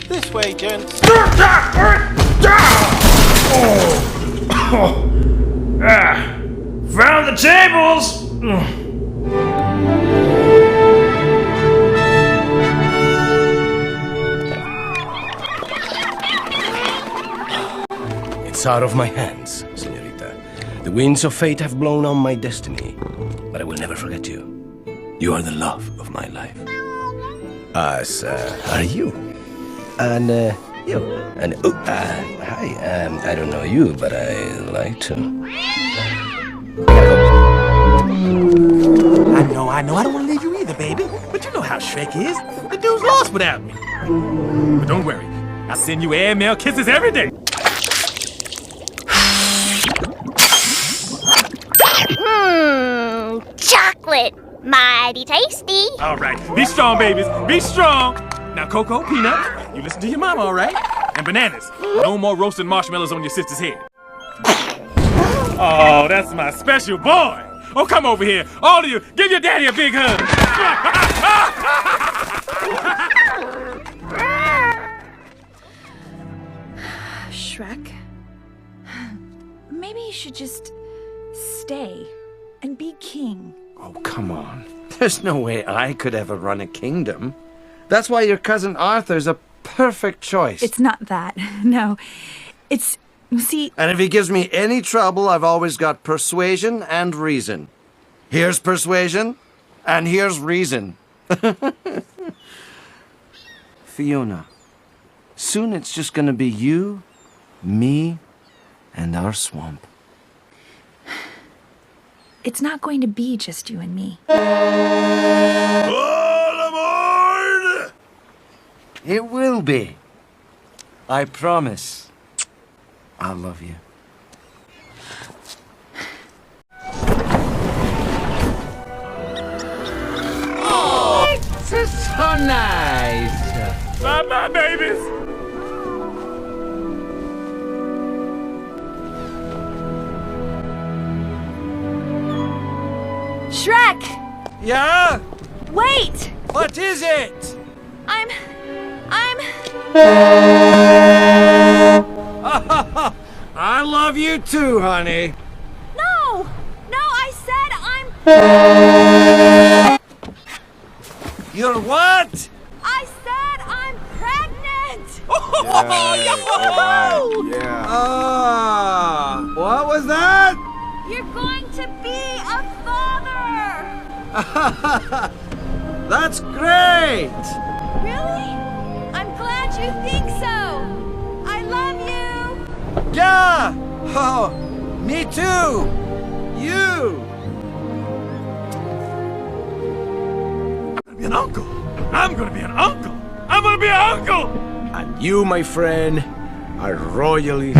This way, gents. Found the tables! It's out of my hands, señorita. The winds of fate have blown on my destiny, but I will never forget you. You are the love of my life. As are you. And you. And hi. I don't know you, but I like to. I know. I don't want to leave you either, baby. But you know how Shrek is. The dude's lost without me. But don't worry. I send you airmail kisses every day. Chocolate. Mighty tasty. All right. Be strong, babies. Be strong. Now, Coco, Peanut, you listen to your mama, all right? And Bananas, no more roasting marshmallows on your sister's head. Oh, that's my special boy. Oh, come over here. All of you, give your daddy a big hug. Shrek, maybe you should just stay and be king. Oh, come on. There's no way I could ever run a kingdom. That's why your cousin Arthur's a perfect choice. It's not that. No. It's... See... And if he gives me any trouble, I've always got persuasion and reason. Here's persuasion, and here's reason. Fiona, soon it's just gonna be you, me, and our swamp. It's not going to be just you and me. All aboard! It will be. I promise. I love you. Oh, this is so nice. Bye-bye, babies. Shrek! Yeah? Wait! What is it? I'm... I love you too, honey. No! No, I said I'm... You're what? I said I'm pregnant! Yeah. What was that? You're going to be a father! That's great! Really? I'm glad you think so! I love you! Yeah! Oh, me too! You! Be an uncle. I'm gonna be an uncle. I'm gonna be an uncle. And you, my friend, are royally...